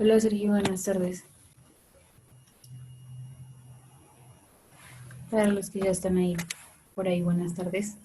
Hola Sergio, buenas tardes. Para los que ya están ahí por ahí, buenas tardes.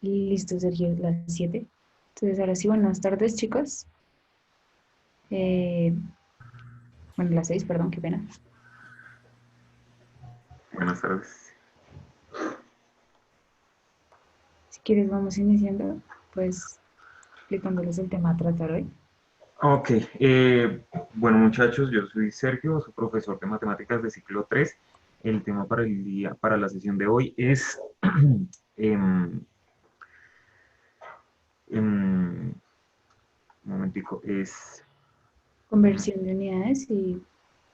Listo, Sergio, las 7. Entonces, ahora sí, buenas tardes, chicos. Eh, bueno, las 6, perdón, qué pena. Buenas tardes. Si quieres, vamos iniciando, pues, explicándoles el tema a tratar hoy. Ok, bueno muchachos, yo soy Sergio, su profesor de matemáticas de ciclo 3. El tema para el día, para la sesión de hoy es, em, em, un momentico, es, em, Conversión de unidades y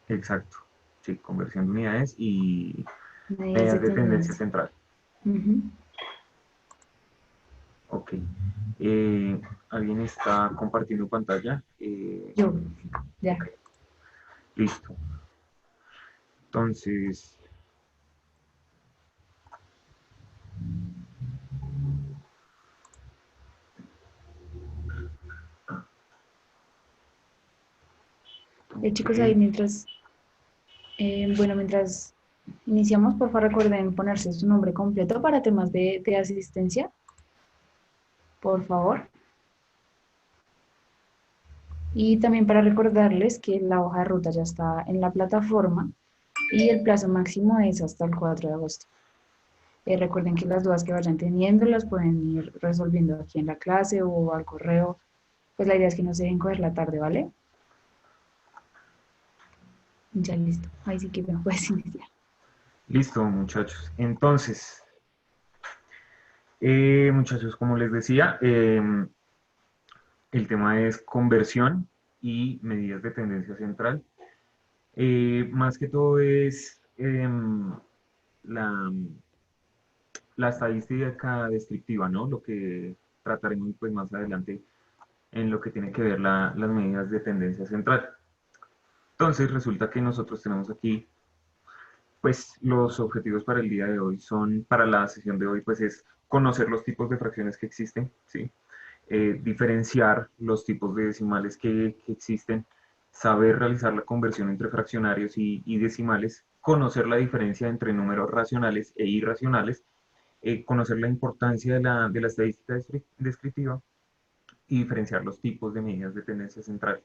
exacto, sí, conversión de unidades y medidas de medidas de tendencia tendencia. central. Ujú. Ok, eh, ¿alguien está compartiendo pantalla? Yo, Ok, ya. listo. Entonces, Chicos, ahí ok, mientras iniciamos, por favor, recuerden ponerse su nombre completo para temas de asistencia, por favor. Y también para recordarles que la hoja de ruta ya está en la plataforma y el plazo máximo es hasta el 4 de agosto. Recuerden que las dudas que vayan teniendo las pueden ir resolviendo aquí en la clase o al correo. Pues la idea es que no se dejen coger la tarde, ¿vale? Ya listo. Ahí sí que me puedes iniciar. listo muchachos. Entonces, muchachos, como les decía, el tema es conversión y medidas de tendencia central. Más que todo es la, la estadística descriptiva, ¿no? Lo que trataremos pues, más adelante en lo que tiene que ver las medidas de tendencia central. Entonces, resulta que nosotros tenemos aquí, pues los objetivos para el día de hoy son, para la sesión de hoy, pues es conocer los tipos de fracciones que existen, ¿sí? Diferenciar los tipos de decimales que existen, saber realizar la conversión entre fraccionarios y decimales, conocer la diferencia entre números racionales e irracionales, conocer la importancia de la estadística descriptiva y diferenciar los tipos de medidas de tendencia central.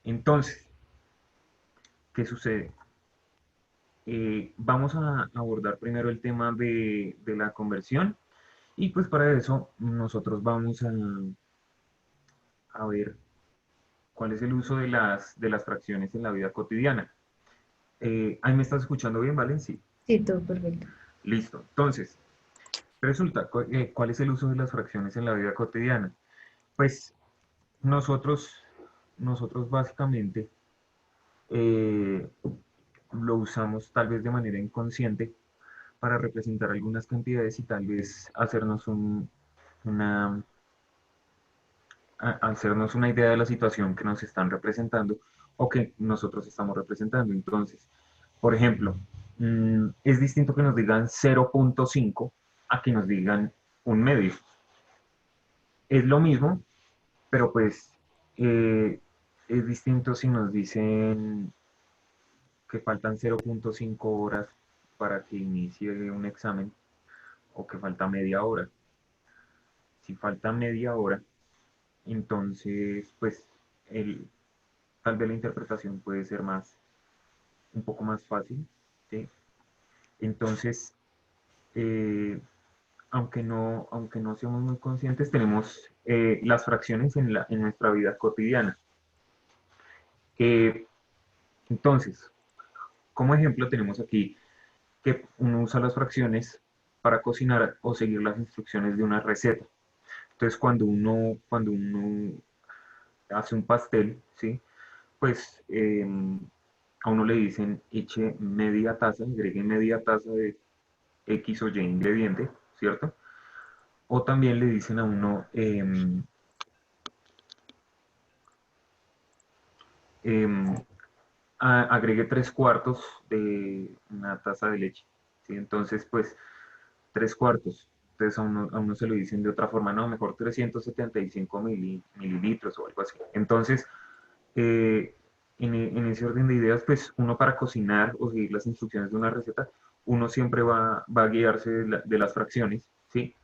Entonces, ¿qué sucede? vamos a abordar primero el tema de la conversión y pues para eso nosotros vamos a ver cuál es el uso de las fracciones en la vida cotidiana. Ahí me estás escuchando bien, ¿vale? Sí. Sí, todo perfecto. Listo. Entonces, resulta, ¿cuál es el uso de las fracciones en la vida cotidiana? Pues nosotros, nosotros básicamente eh, lo usamos tal vez de manera inconsciente para representar algunas cantidades y tal vez hacernos una, hacernos una idea de la situación que nos están representando o que nosotros estamos representando. Entonces, por ejemplo, es distinto que nos digan 0.5 a que nos digan un medio. Es lo mismo, pero pues es distinto si nos dicen que faltan 0.5 horas para que inicie un examen o que falta media hora. Si falta media hora, entonces pues el, tal vez la interpretación puede ser un poco más fácil, ¿sí? Entonces, eh, aunque no seamos muy conscientes, tenemos las fracciones en nuestra vida cotidiana. Eh, entonces, como ejemplo tenemos aquí que uno usa las fracciones para cocinar o seguir las instrucciones de una receta. Entonces, cuando uno hace un pastel, ¿sí? Pues a uno le dicen eche media taza, agregue media taza de X o Y ingrediente, ¿cierto? O también le dicen a uno em, agregue 3 cuartos de una taza de leche, ¿sí? Entonces, pues 3 cuartos. Entonces a uno se lo dicen de otra forma, no, mejor 375 mililitros o algo así. Entonces, eh, en ese orden de ideas, pues uno para cocinar o seguir las instrucciones de una receta, uno siempre va a guiarse de las fracciones, ¿sí?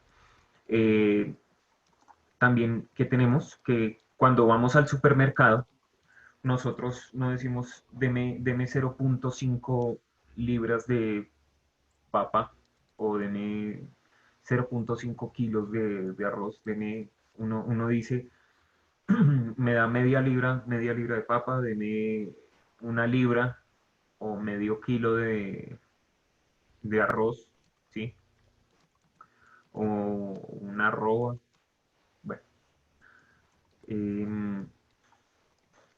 Eh, también que tenemos que cuando vamos al supermercado, nosotros no decimos deme 0.5 libras de papa o deme 0.5 kilos de arroz, uno dice me da media libra de papa, deme una libra o medio kilo de arroz, ¿sí? O una arroba. Bueno, em,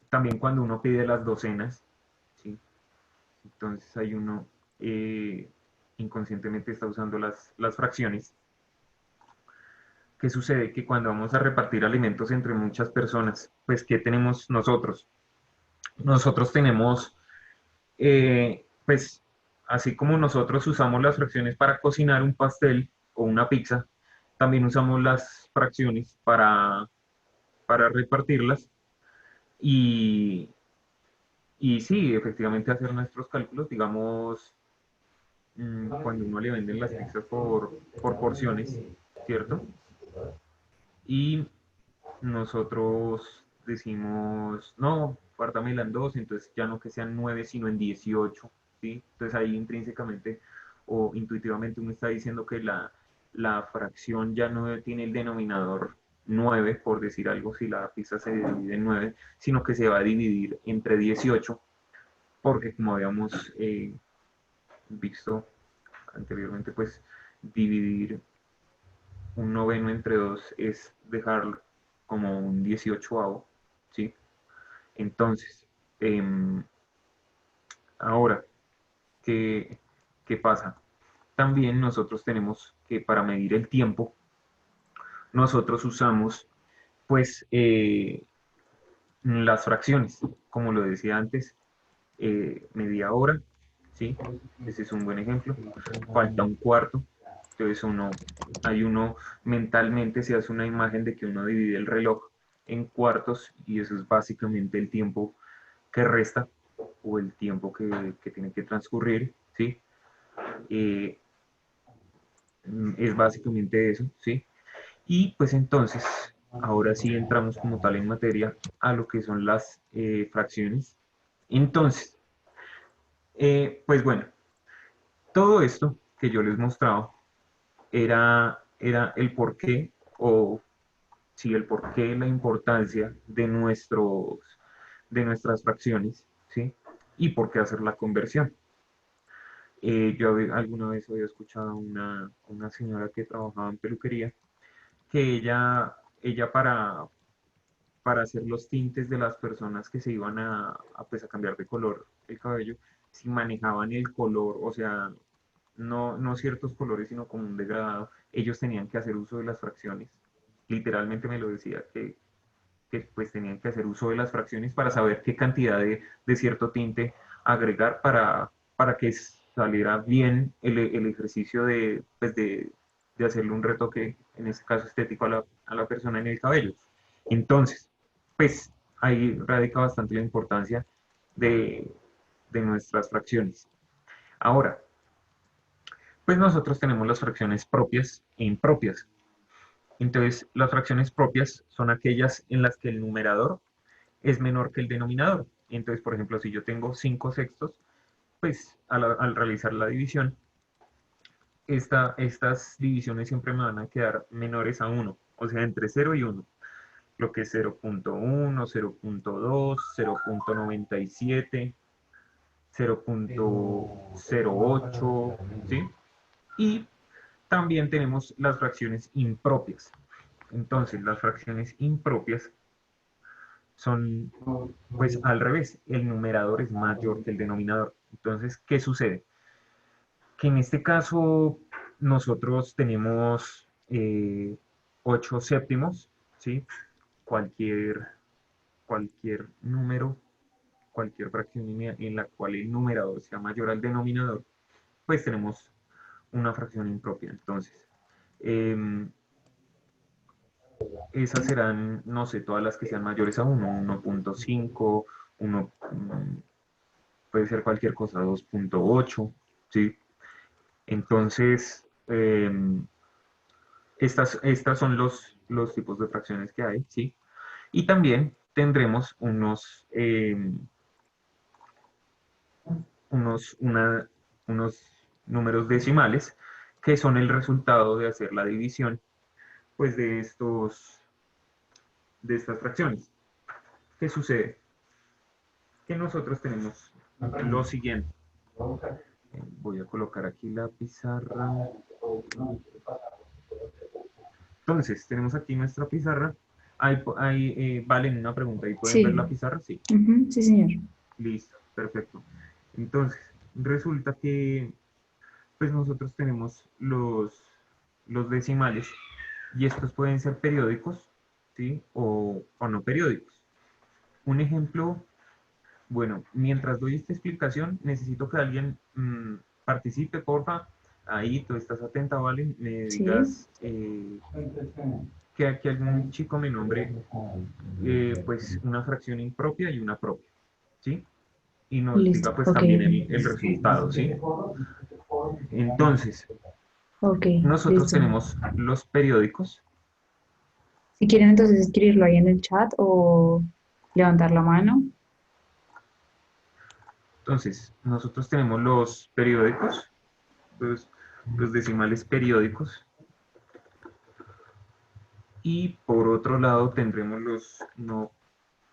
también cuando uno pide las docenas, ¿sí? Entonces ahí uno eh, inconscientemente está usando las fracciones. ¿Qué sucede? Que cuando vamos a repartir alimentos entre muchas personas, pues ¿qué tenemos nosotros? Nosotros tenemos pues así como nosotros usamos las fracciones para cocinar un pastel o una pizza, también usamos las fracciones para repartirlas y, y sí, efectivamente hacer nuestros cálculos, digamos, cuando uno le venden las pizzas por porciones, ¿cierto? Y nosotros decimos, no, pártamela en dos, entonces ya no que sean 9, sino en 18, ¿sí? Entonces ahí intrínsecamente o intuitivamente uno está diciendo que la fracción ya no tiene el denominador 9 por decir algo, si la pizza se divide en 9 sino que se va a dividir entre 18 porque como habíamos visto anteriormente, pues dividir un noveno entre 2 es dejarlo como un 18avo, ¿sí? Entonces, ahora, ¿qué, ¿qué pasa? También nosotros tenemos que para medir el tiempo, nosotros usamos pues las fracciones, como lo decía antes, media hora, ¿sí? Ese es un buen ejemplo. Falta un cuarto, entonces uno mentalmente se hace una imagen de que uno divide el reloj en cuartos y eso es básicamente el tiempo que resta o el tiempo que tiene que transcurrir, ¿sí? Eh, es básicamente eso, ¿sí? Y pues entonces, ahora sí entramos como tal en materia a lo que son las fracciones. Entonces, pues bueno, Todo esto que yo les mostraba era el porqué, o sí, el porqué, la importancia de nuestras fracciones, ¿sí? Y por qué hacer la conversión. Alguna vez había escuchado a una señora que trabajaba en peluquería, que ella para hacer los tintes de las personas que se iban pues, a cambiar de color el cabello, si manejaban el color, o sea, no ciertos colores, sino como un degradado, ellos tenían que hacer uso de las fracciones. Literalmente me lo decía, que pues tenían que hacer uso de las fracciones para saber qué cantidad de cierto tinte agregar para que saliera bien el ejercicio pues de hacerle un retoque, en este caso estético, a la persona en el cabello. Entonces, pues ahí radica bastante la importancia de, de nuestras fracciones. Ahora, pues nosotros tenemos las fracciones propias e impropias. Entonces, las fracciones propias son aquellas en las que el numerador es menor que el denominador. Entonces, por ejemplo, si yo tengo 5 sextos, pues al realizar la división, estas divisiones siempre me van a quedar menores a 1, o sea, entre 0 y 1, lo que es 0.1, 0.2, 0.97, 0.08, ¿sí? Y también tenemos las fracciones impropias. Entonces, las fracciones impropias son, pues, al revés. El numerador es mayor que el denominador. Entonces, ¿qué sucede? Que en este caso nosotros tenemos 8 séptimos, ¿sí? Cualquier, cualquier número, cualquier fracción en la cual el numerador sea mayor al denominador, pues tenemos una fracción impropia. Entonces, eh, esas serán, no sé, todas las que sean mayores a 1, 1.5, 1, puede ser cualquier cosa, 2.8, ¿sí? Entonces, estas son los tipos de fracciones que hay, ¿sí? Y también tendremos unos, una- unos números decimales que son el resultado de hacer la división, pues, de estas fracciones. ¿Qué sucede? Que nosotros tenemos lo siguiente. Voy a colocar aquí la pizarra. Entonces, tenemos aquí nuestra pizarra. Valen, una pregunta. ¿Ahí pueden ver Sí, la pizarra? Sí. ujú, sí, señor. Listo, perfecto. Entonces, resulta que pues nosotros tenemos los decimales y estos pueden ser periódicos, ¿sí? O no periódicos. Un ejemplo, bueno, mientras doy esta explicación, necesito que alguien participe, porfa. Ahí tú estás atenta, ¿vale? Me Sí, digas que aquí algún chico me nombre pues una fracción impropia y una propia, ¿sí? Y nos listo. diga pues Ok, también el resultado, ¿sí? Entonces, ok, nosotros listo. tenemos los periódicos. Si quieren entonces escribirlo ahí en el chat o levantar la mano. Entonces, nosotros tenemos los periódicos, los decimales periódicos, y por otro lado tendremos los no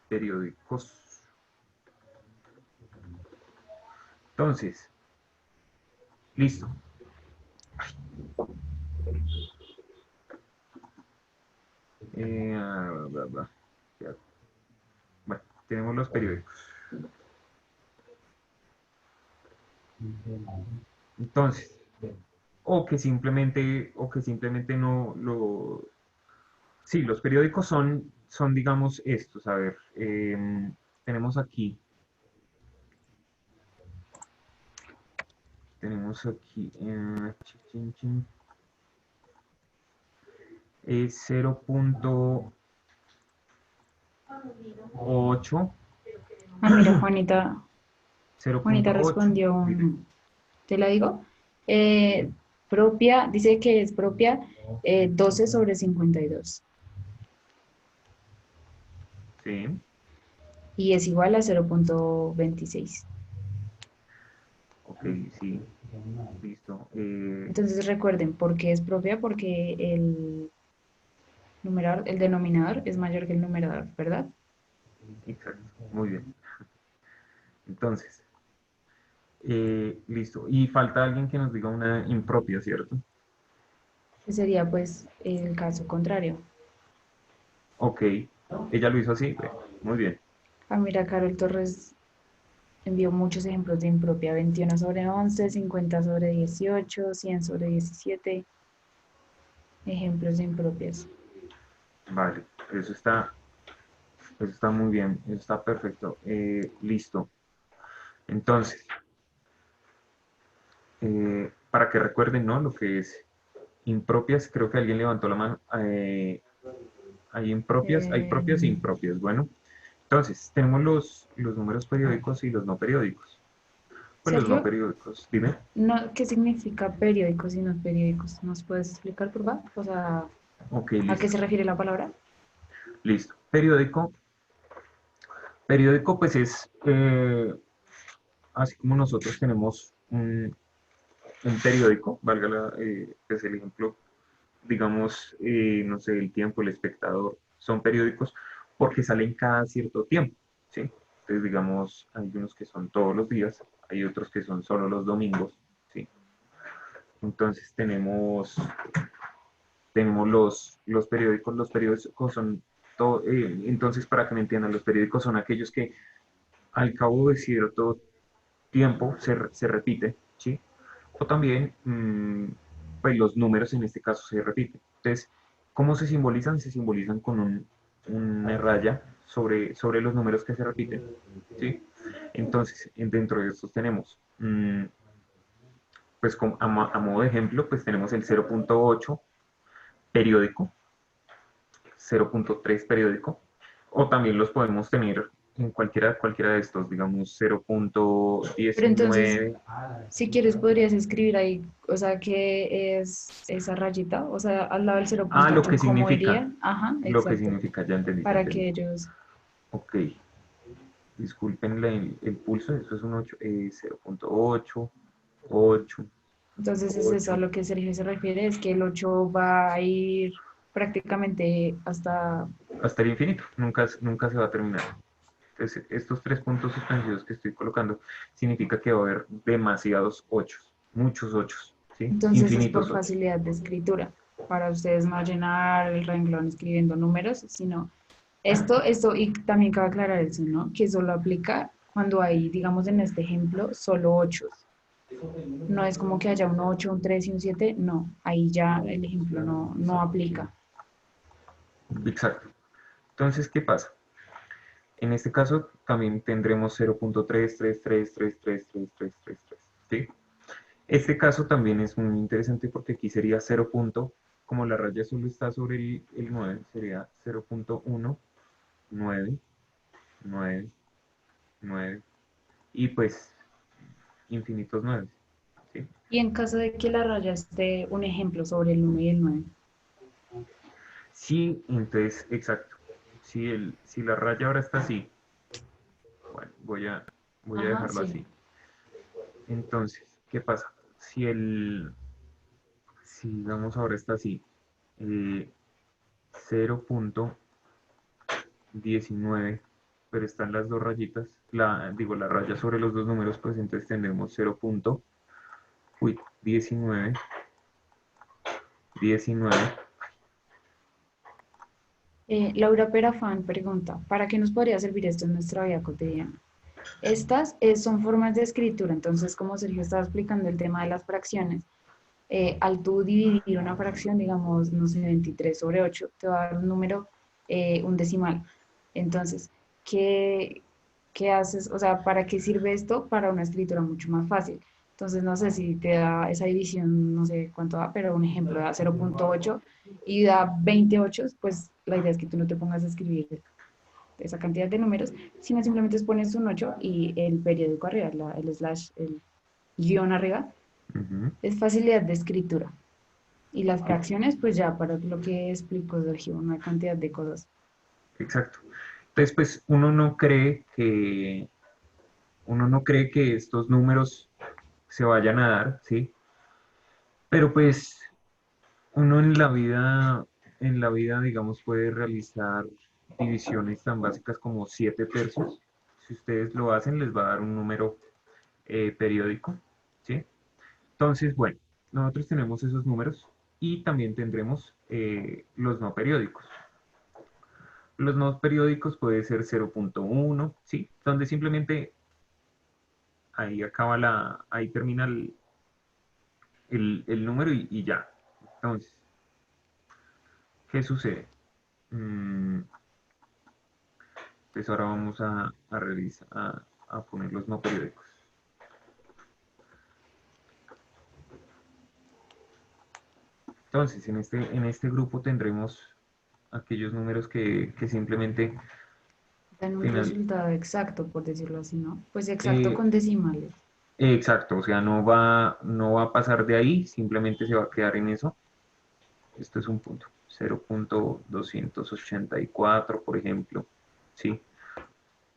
periódicos. Entonces, listo. Bla, bla. Bueno, tenemos los periódicos. Entonces, o que simplemente no lo... Sí, los periódicos son digamos, estos. A ver, tenemos aquí, tenemos aquí, chin, chin, es 0.8, Ah, mira, Juanita 0.8, respondió dime, un, ¿te la digo? Propia, dice que es propia 12 sobre 52 sí, y es igual a 0.26. Ok, sí, listo. Entonces recuerden, ¿por qué es propia? Porque el denominador es mayor que el numerador, ¿verdad? Exacto, muy bien. Entonces, listo. Y falta alguien que nos diga una impropia, ¿cierto? Que sería pues el caso contrario. Ok, ella lo hizo así, muy bien. Ah, mira, Carol Torres envió muchos ejemplos de impropia: 21 sobre 11, 50 sobre 18, 100 sobre 17, ejemplos de impropias. Vale, eso está muy bien, eso está perfecto. Listo. Entonces, para que recuerden, ¿no? Lo que es impropias, creo que alguien levantó la mano. Hay propias e Eh, impropias. Bueno, entonces, tenemos los números periódicos y los no periódicos. Pues los no Sergio, periódicos, dime. no, ¿qué significa periódicos y no periódicos? ¿Nos puedes explicar, por favor? O sea, Ok, ¿a qué listo, se refiere la palabra? listo. Periódico pues es, así como nosotros tenemos un periódico, valga pues el ejemplo, digamos, no sé, El Tiempo, El Espectador, son periódicos porque salen cada cierto tiempo, ¿sí? Entonces, digamos, hay unos que son todos los días, hay otros que son solo los domingos, ¿sí? Entonces tenemos los periódicos son todo, entonces para que me entiendan, los periódicos son aquellos que al cabo de cierto tiempo se repite, ¿sí? O también, pues los números en este caso se repiten. Entonces, ¿cómo se simbolizan? Se simbolizan con una raya sobre los números que se repiten, ¿sí? Entonces, dentro de estos tenemos, pues a modo de ejemplo, pues tenemos el 0.8 periódico, 0.3 periódico, o también los podemos tener en cualquiera de estos, digamos Pero entonces, 0.19. si quieres, podrías escribir ahí, o sea, ¿qué es esa rayita? O sea, al lado del Ah, 0.8, ¿cómo iría? Ajá, lo que exacto. significa, ya entendí, ya Para entendí. que ellos, Ok, disculpen el pulso, eso es un 8, 0.8, 8, entonces es eso a 8, lo que Sergio se refiere, es que el 8 va a ir prácticamente hasta, hasta el infinito, nunca se va a terminar. Entonces, estos tres puntos suspensivos que estoy colocando significa que va a haber demasiados 8, muchos 8, ¿sí? entonces es por Infinitos 8. facilidad de escritura, para ustedes no llenar el renglón escribiendo números, sino y también cabe aclarar eso, ¿no? Que solo aplica cuando hay, digamos en este ejemplo, solo 8. No es como que haya un 8, un 3 y un 7, no, ahí ya el ejemplo no aplica. Exacto. Entonces, ¿qué pasa? En este caso también tendremos 0.333333333, ¿sí? Este caso también es muy interesante porque aquí sería 0. Como la raya solo está sobre el 9, sería 0.1, 9, 9, 9 y pues infinitos 9, ¿sí? Y en caso de que la raya esté, un ejemplo, sobre el 1 y el 9. Sí, entonces, exacto. Si la raya ahora está así, bueno, voy a Ajá, dejarlo sí. así. Entonces, ¿qué pasa? Si digamos ahora está así, eh, 0.19, pero están las dos rayitas, digo, la raya sobre los dos números, pues entonces tendremos 0.19, 19. Laura Perafán pregunta, ¿para qué nos podría servir esto en nuestra vida cotidiana? Estas son formas de escritura, entonces como Sergio estaba explicando el tema de las fracciones, al tú dividir una fracción, digamos, no sé, 23 sobre 8, te va a dar un número, un decimal. Entonces, ¿qué, ¿qué haces? O sea, ¿para qué sirve esto? Para una escritura mucho más fácil. Entonces, no sé si te da esa división, no sé cuánto da, pero un ejemplo da 0.8 y da 28, pues la idea es que tú no te pongas a escribir esa cantidad de números, sino simplemente pones un 8 y el periódico arriba, el slash, el guión arriba, Ujú, es facilidad de escritura. Y las fracciones, pues ya para lo que explicó Sergio, una cantidad de cosas. exacto. Entonces, pues uno no cree que estos números se vayan a dar, ¿sí? Pero pues uno en la vida, digamos, puede realizar divisiones tan básicas como 7 tercios. Si ustedes lo hacen, les va a dar un número periódico, ¿sí? Entonces, bueno, nosotros tenemos esos números y también tendremos los no periódicos. Los no periódicos puede ser 0.1, ¿sí? Donde simplemente ahí acaba ahí termina el número y ya. Entonces, ¿qué sucede? Mm, pues ahora vamos a revisar, a poner los no periódicos. Entonces, en este grupo tendremos aquellos números que simplemente Dan un final, resultado exacto, por decirlo así, ¿no? Pues exacto eh, con decimales. exacto, o sea, no va a pasar de ahí, simplemente se va a quedar en eso. Esto es un punto, 0.284, por ejemplo, ¿sí?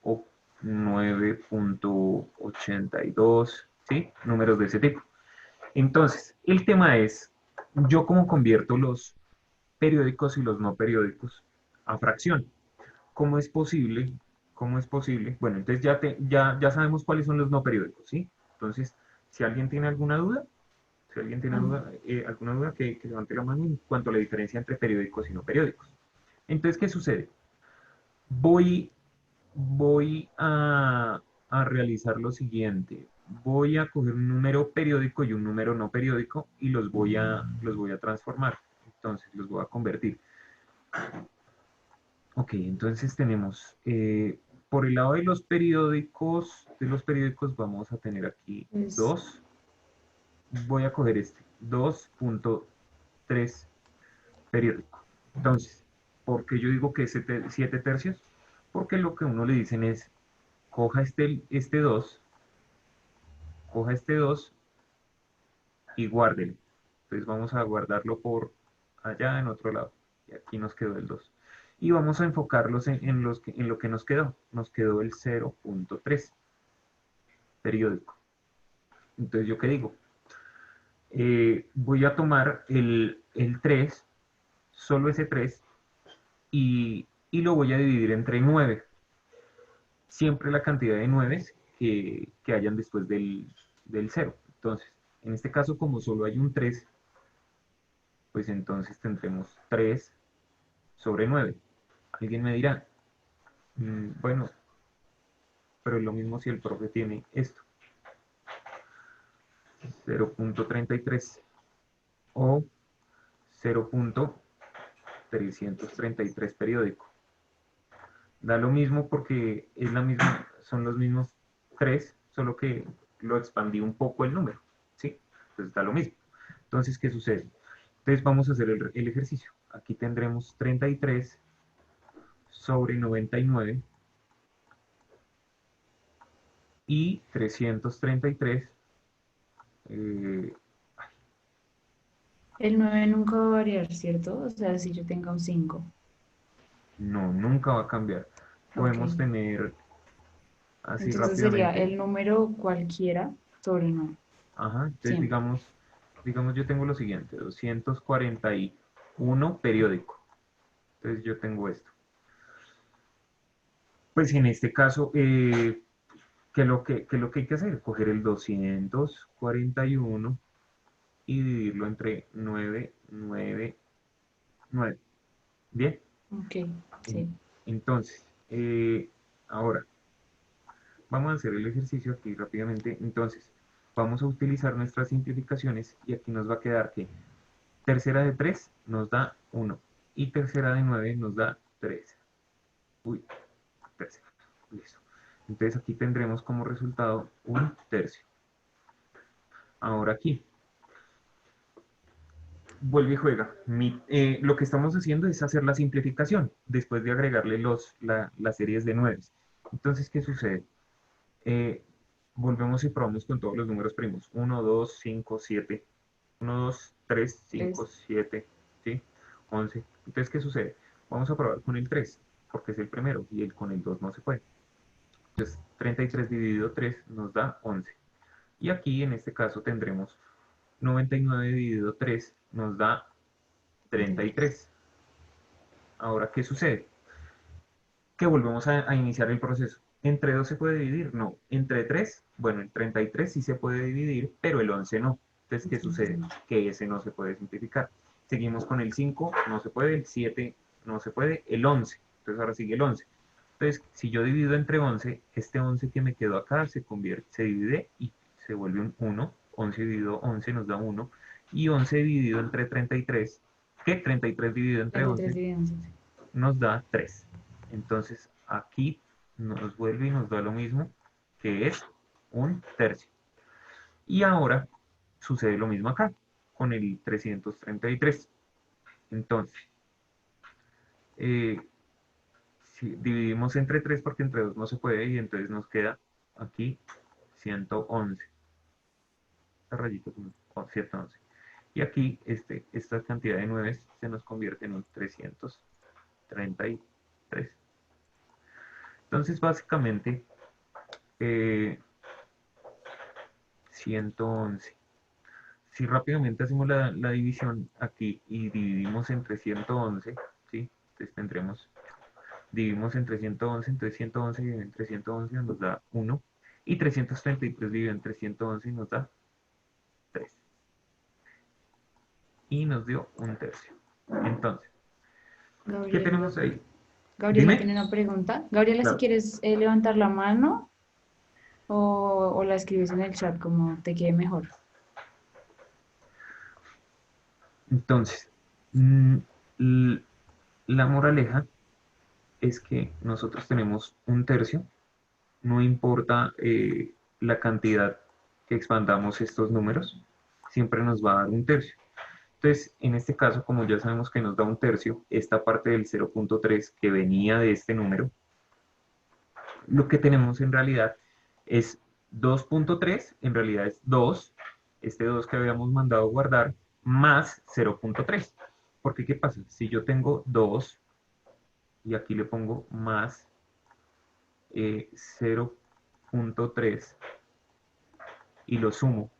O 9.82, ¿sí? Números de ese tipo. Entonces, el tema es, yo cómo convierto los periódicos y los no periódicos a fracción. ¿Cómo es posible? ¿Cómo es posible? Bueno, entonces ya sabemos cuáles son los no periódicos, ¿sí? Entonces, si alguien tiene alguna duda, si alguien tiene Ah, alguna duda que levante la mano en cuanto a la diferencia entre periódicos y no periódicos. Entonces, ¿qué sucede? Voy, voy a realizar lo siguiente. Voy a coger un número periódico y un número no periódico y los voy a transformar. Entonces, los voy a convertir. Ok, entonces tenemos, por el lado de los periódicos vamos a tener aquí pues 2. Voy a coger este, 2.3 periódico. Entonces, ¿por qué yo digo que es 7 tercios? Porque lo que uno le dicen es, coja este 2, coja este 2 y guárdelo. Entonces vamos a guardarlo por allá en otro lado. Y aquí nos quedó el 2. Y vamos a enfocarlos en lo que nos quedó. Nos quedó el 0.3 periódico. Entonces, ¿yo qué digo? Voy a tomar el 3, solo ese 3, y lo voy a dividir entre 9. Siempre la cantidad de 9 que hayan después del 0. Entonces, en este caso, como solo hay un 3, pues entonces tendremos 3 sobre 9. Alguien me dirá, bueno, pero es lo mismo si el profe tiene esto, 0.33 o 0.333 periódico. Da lo mismo porque es la misma, son los mismos 3, solo que lo expandí un poco el número, ¿sí? Entonces da lo mismo. Entonces, ¿qué sucede? Entonces vamos a hacer el ejercicio. Aquí tendremos 33 sobre 99 y 333. eh, el 9 nunca va a variar, ¿cierto? O sea, si yo tenga un 5. no, nunca va a cambiar. Ok. Podemos tener así Entonces sería rápidamente. el número cualquiera sobre 9. Ajá, entonces Siempre. digamos yo tengo lo siguiente, 241 periódico. Entonces yo tengo esto. Pues en este caso, ¿qué es lo que hay que hacer? Coger el 241 y dividirlo entre 999. Bien, Ok, en- sí. entonces, ahora vamos a hacer el ejercicio aquí rápidamente. Entonces, vamos a utilizar nuestras simplificaciones y aquí nos va a quedar que tercera de 3 nos da 1 y tercera de 9 nos da 3. Uy, tercera. Listo. Entonces aquí tendremos como resultado un tercio. Ahora aquí, vuelve y juega. Lo que estamos haciendo es hacer la simplificación después de agregarle las series de 9. Entonces, ¿qué sucede? Eh, Volvemos y probamos con todos los números primos. 1, 2, 5, 7. 1, 2, 3, 5, 3. 7, ¿sí? 11. Entonces, ¿qué sucede? Vamos a probar con el 3, porque es el primero, y con el 2 no se puede. Entonces, 33 dividido 3 nos da 11. Y aquí en este caso tendremos 99 dividido 3 nos da 33. Ahora, ¿qué sucede? Que volvemos a iniciar el proceso. ¿Entre 2 se puede dividir? No. ¿Entre 3? Bueno, el 33 sí se puede dividir, pero el 11 no. Entonces, ¿qué sucede? Que ese no se puede simplificar. Seguimos con el 5, no se puede, el 7 no se puede, el 11. Entonces ahora sigue el 11. Entonces, si yo divido entre 11, este 11 que me quedó acá se divide y se vuelve un 1. 11 dividido 11 nos da 1. Y 11 dividido entre 33, ¿qué? 33 dividido entre 33 11 dividido en 11. nos da 3. Entonces aquí nos vuelve y nos da lo mismo, que es un tercio. Y ahora sucede lo mismo acá, con el 333. Entonces, eh, si dividimos entre 3 porque entre 2 no se puede y entonces nos queda aquí 111. Esta rayita, 111. Y aquí esta cantidad de 9 se nos convierte en un 333. Entonces, básicamente, eh, 111. Si rápidamente hacemos la división aquí y dividimos entre 111, ¿sí? Entonces tendremos, dividimos entre 111, entonces 111 dividido entre 111 nos da 1, y 333 dividido entre 111 nos da 3. Y nos dio un tercio. Entonces, ¿qué Gabriela, tenemos ahí? Gabriela Dime. tiene una pregunta. Gabriela, si Claro. quieres levantar la mano o la escribes en el chat como te quede mejor. Entonces, la moraleja es que nosotros tenemos un tercio, no importa la cantidad que expandamos estos números, siempre nos va a dar un tercio. Entonces, en este caso, como ya sabemos que nos da un tercio, esta parte del 0.3 que venía de este número, lo que tenemos en realidad es 2.3, en realidad es 2, este 2 que habíamos mandado guardar, más 0.3. Porque, ¿qué pasa? Si yo tengo 2 y aquí le pongo más 0.3 y lo sumo,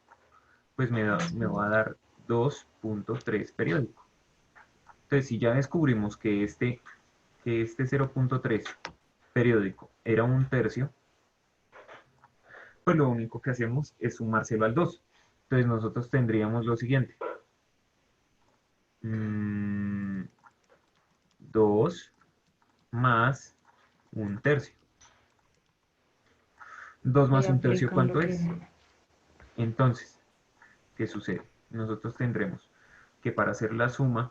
pues me va a dar 2.3 periódico. Entonces, si ya descubrimos que este 0.3 periódico era un tercio, pues lo único que hacemos es sumárselo al 2. Entonces nosotros tendríamos lo siguiente. 2 más un tercio. 2 Ahí más un tercio, aplican lo ¿cuánto que... es? Entonces, ¿qué sucede? Nosotros tendremos que para hacer la suma,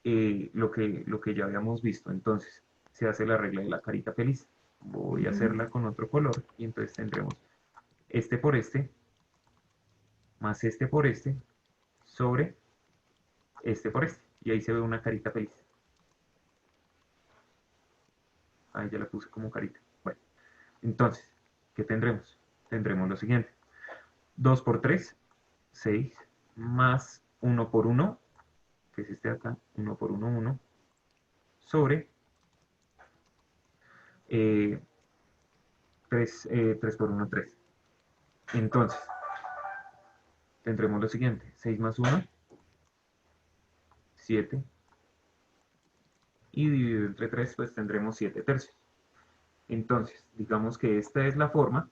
lo que ya habíamos visto, entonces se hace la regla de la carita feliz. Voy a Ujú. hacerla con otro color y entonces tendremos este por este, más este por este, sobre este por este. Y ahí se ve una carita feliz. Ahí ya la puse como carita. Bueno, entonces, ¿qué tendremos? Tendremos lo siguiente. 2 por 3, 6, más 1 por 1, que es este de acá, 1 por 1, 1, sobre 3 por 1, 3. Entonces, tendremos lo siguiente. 6 más 1, 7. Y dividido entre 3, pues tendremos 7 tercios. Entonces, digamos que esta es la forma,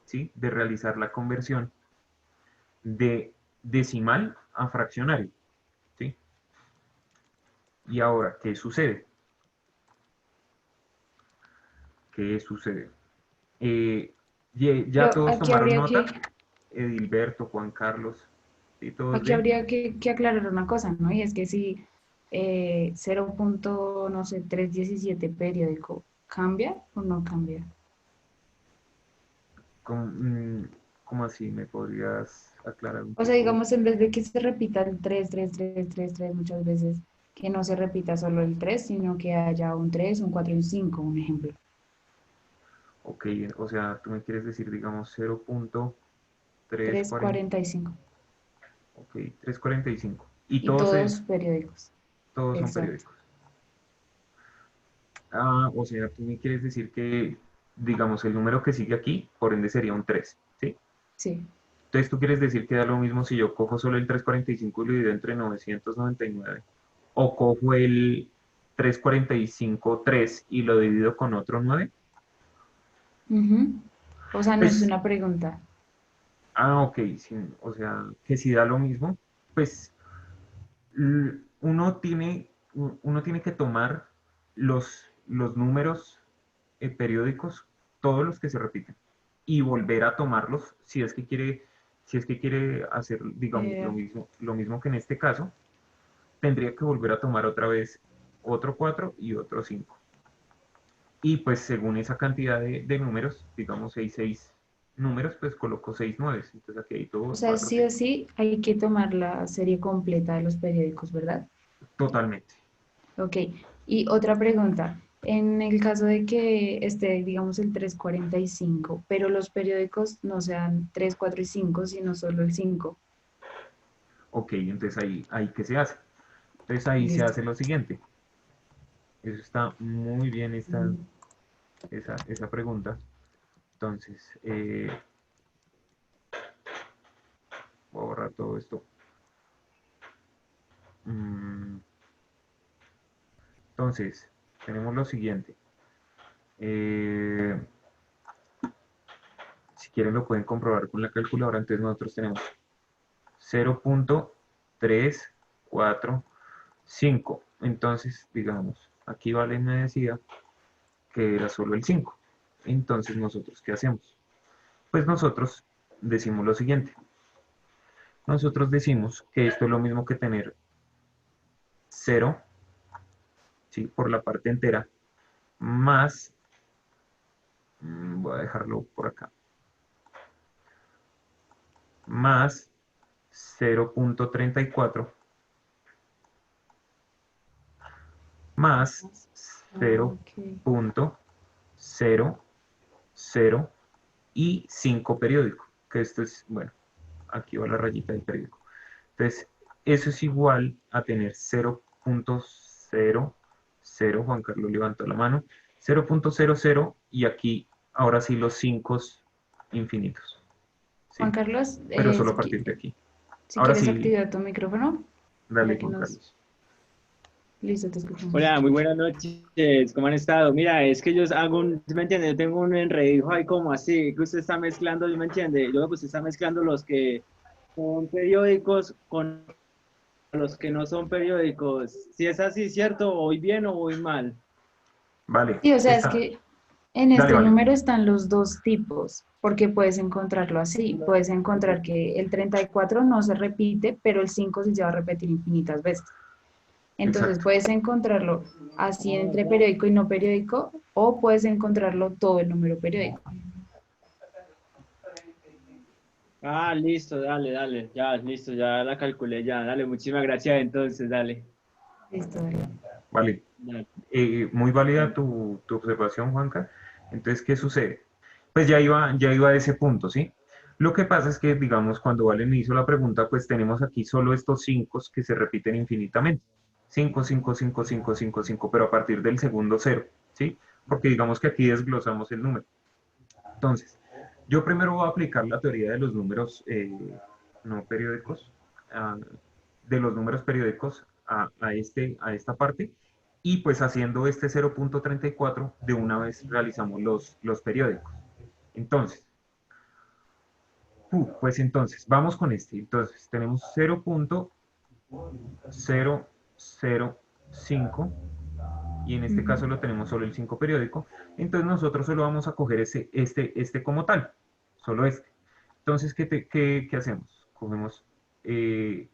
¿sí?, de realizar la conversión de decimal a fraccionario, ¿sí? Y ahora, ¿qué sucede? ¿Qué sucede? Ya Pero todos aquí tomaron habría nota, Edilberto, Juan Carlos, ¿sí? ¿Todos aquí bien? habría que aclarar una cosa, ¿no? Y es que si 0. No sé, 317 periódico, ¿cambia o no cambia? ¿Cómo, cómo así? ¿Me podrías aclarar un O sea, poco? digamos, en vez de que se repita el 3 3 3 3 3 muchas veces, que no se repita solo el 3 sino que haya un 3 un 4 y un 5 un ejemplo. Ok, o sea, tú me quieres decir, digamos, 0.340, 345. ok, 345. Y Y todos periódicos. todos son Exacto. periódicos. Ah, o sea, tú me quieres decir que, digamos, el número que sigue aquí, por ende sería un 3, ¿sí? Sí. Entonces, ¿tú quieres decir que da lo mismo si yo cojo solo el 345 y lo divido entre 999? ¿O cojo el 345 y lo divido con otro 9? Ujú. O sea, no es Pues, una pregunta. ok, sí, o sea, que si da lo mismo, pues uno tiene que tomar los números periódicos, todos los que se repiten, y volver a tomarlos si es que quiere hacer, digamos, Eh, lo mismo que en este caso, tendría que volver a tomar otra vez otro 4 y otro 5. Y pues según esa cantidad de números, digamos seis números, pues coloco 6 nueves. Entonces aquí hay o 2, sea, 4, sí 6. o sí hay que tomar la serie completa de los periódicos, ¿verdad? Totalmente. Ok. Y otra pregunta. En el caso de que esté, digamos, el 345, pero los periódicos no sean 3, 4 y 5, sino solo el 5. Ok, entonces ahí ¿qué se hace? Entonces ahí se Listo. hace lo siguiente. Eso está muy bien Mm. esa pregunta. Entonces, voy a borrar todo esto. Mm, Entonces, tenemos lo siguiente. Eh, si quieren lo pueden comprobar con la calculadora. Entonces nosotros tenemos 0.345. Entonces, digamos, aquí Vale me decía que era solo el 5. Entonces, ¿nosotros qué hacemos? Pues nosotros decimos lo siguiente. Nosotros decimos que esto es lo mismo que tener 0, ¿sí? Por la parte entera, más, voy a dejarlo por acá, más 0.34 más Ah, cero ok. punto cero cero y 5 periódico, que esto es, bueno, aquí va la rayita del periódico. Entonces, eso es igual a tener 0.00, Juan Carlos levantó la mano, 0.00 y aquí, ahora sí, los 5 infinitos, Juan ¿sí? Carlos, Pero solo a partir de aquí. si Ahora quieres sí, activar tu micrófono para dale, que Juan nos... Carlos. Listo, te escuchamos. Hola, muy buenas noches. ¿Cómo han estado? Mira, es que yo hago un, ¿sí me entiende? Yo tengo un enredijo ahí como así, que usted está mezclando, ¿sí me entiende? Yo creo que usted está mezclando los que son periódicos con los que no son periódicos. Si es así, ¿cierto? ¿O voy bien o voy mal? Vale, Sí, o sea, es está, que en dale, este vale. número están los dos tipos, porque puedes encontrarlo así. Puedes encontrar que el 34 no se repite, pero el 5 sí se va a repetir infinitas veces. Entonces Exacto. puedes encontrarlo así entre periódico y no periódico, o puedes encontrarlo todo el número periódico. Ah, listo, dale, dale, ya, listo, ya la calculé, ya, dale, muchísimas gracias entonces, dale. Listo, dale. Vale. Dale. Muy válida tu observación, Juanca. Entonces, ¿qué sucede? Pues ya iba a ese punto, ¿sí? Lo que pasa es que, digamos, cuando Valen me hizo la pregunta, pues tenemos aquí solo estos 5 que se repiten infinitamente. 5, 5, 5, 5, 5, 5, pero a partir del segundo cero, ¿sí? Porque digamos que aquí desglosamos el número. Entonces, yo primero voy a aplicar la teoría de los números no periódicos, ah, de los números periódicos a esta parte, y pues haciendo este 0.34, de una vez realizamos los periódicos. Entonces, pues entonces, vamos con este. Entonces, tenemos 0.005 y en este caso Ujú. lo tenemos solo el 5 periódico. Entonces nosotros solo vamos a coger este como tal, solo este. Entonces, ¿qué hacemos? Eh,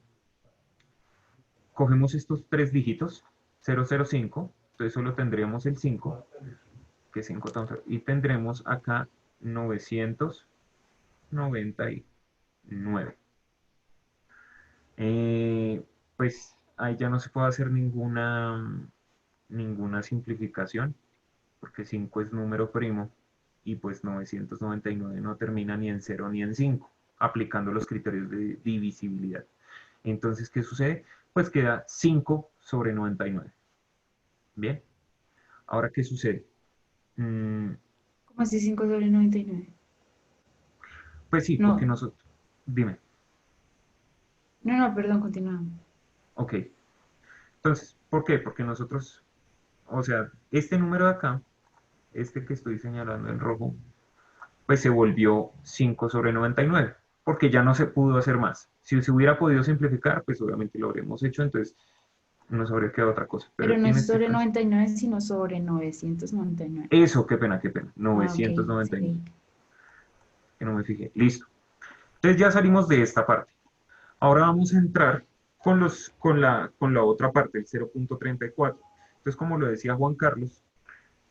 cogemos estos tres dígitos, 005, entonces solo tendríamos el 5, que es 5 y tendremos acá 999. Pues ahí ya no se puede hacer ninguna simplificación, porque 5 es número primo y pues 999 no termina ni en cero ni en 5 aplicando los criterios de divisibilidad. Entonces, ¿qué sucede? Pues queda 5 sobre 99. Bien, ahora, ¿qué sucede? Mm, ¿Cómo así 5 sobre 99? Pues sí, porque No, nosotros, dime, no, perdón, continúa. ok. Entonces, ¿por qué? Porque nosotros, o sea, este número de acá, este que estoy señalando en rojo, pues se volvió 5 sobre 99, porque ya no se pudo hacer más. Si se hubiera podido simplificar, pues obviamente lo habríamos hecho, entonces nos habría quedado otra cosa. Pero Pero no aquí en es este sobre caso, 99, sino sobre 999. eso, qué pena, Ah, ok, 999, sí. que no me fijé. Listo. Entonces ya salimos de esta parte. Ahora vamos a entrar con la otra parte, el 0.34. Entonces, como lo decía Juan Carlos,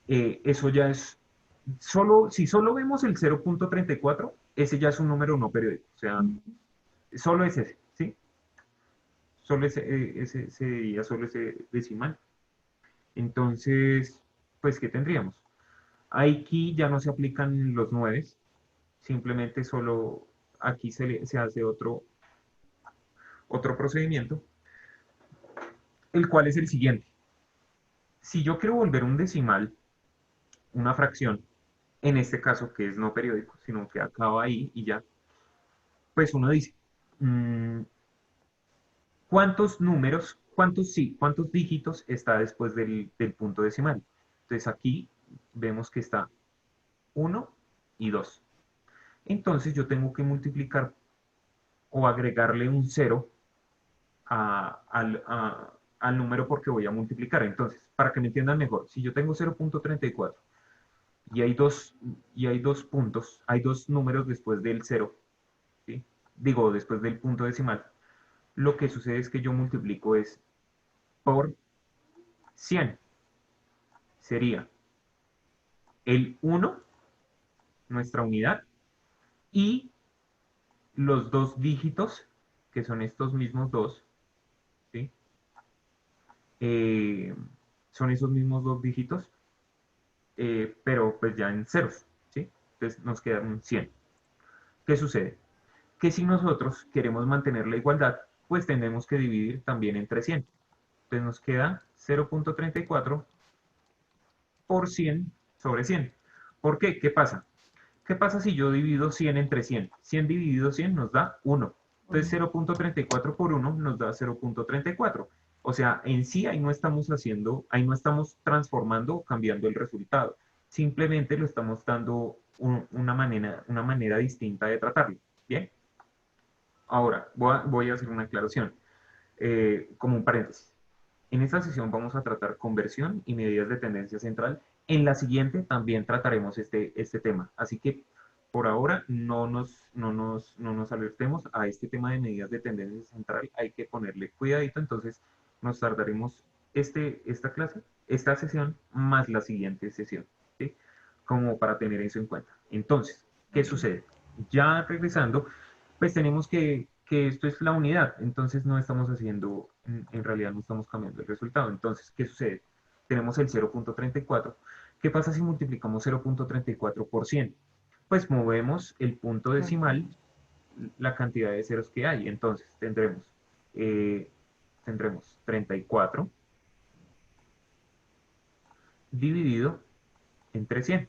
eso ya es, si solo vemos el 0.34, ese ya es un número no periódico, o sea, solo es ese, ¿sí? Solo ese sería solo ese decimal. Entonces, pues, ¿qué tendríamos? Aquí ya no se aplican los 9, simplemente solo aquí se hace otro procedimiento, el cual es el siguiente. Si yo quiero volver un decimal, una fracción, en este caso que es no periódico, sino que acaba ahí y ya, pues uno dice, mm, ¿cuántos números, cuántos dígitos está después del punto decimal? Entonces aquí vemos que está 1 y 2. Entonces yo tengo que multiplicar o agregarle un 0 al número porque voy a multiplicar. Entonces, para que me entiendan mejor, si yo tengo 0.34 y hay dos puntos, hay dos números después del 0, ¿sí? Digo, después del punto decimal, lo que sucede es que yo multiplico es por 100. Sería el 1, nuestra unidad, y los dos dígitos, que son estos mismos dos, ¿sí? Eh, son esos mismos dos dígitos, pero pues ya en ceros, ¿sí? Entonces nos queda un 100. ¿Qué sucede? Que si nosotros queremos mantener la igualdad, pues tenemos que dividir también entre 100. Entonces nos queda 0.34 por 100 sobre 100. ¿Por qué? ¿Qué pasa? ¿Qué pasa si yo divido 100 entre 100? 100 dividido 100 nos da 1. Entonces 0.34 por 1 nos da 0.34. O sea, en sí ahí no estamos transformando o cambiando el resultado. Simplemente lo estamos dando una manera distinta de tratarlo. ¿Bien? Ahora, voy a hacer una aclaración, como un paréntesis. En esta sesión vamos a tratar conversión y medidas de tendencia central. En la siguiente también trataremos este tema. Así que por ahora no nos alertemos a este tema de medidas de tendencia central. Hay que ponerle cuidadito. Entonces nos tardaremos esta sesión más la siguiente sesión, ¿sí? Como para tener eso en cuenta. Entonces, ¿qué Ok. sucede? Ya regresando, pues tenemos que esto es la unidad, entonces no estamos haciendo, en realidad no estamos cambiando el resultado. Entonces, ¿qué sucede? Tenemos el 0.34. ¿Qué pasa si multiplicamos 0.34 por 100? Pues movemos el punto Ok. decimal, la cantidad de ceros que hay. Entonces eh, tendremos 34 dividido entre 100.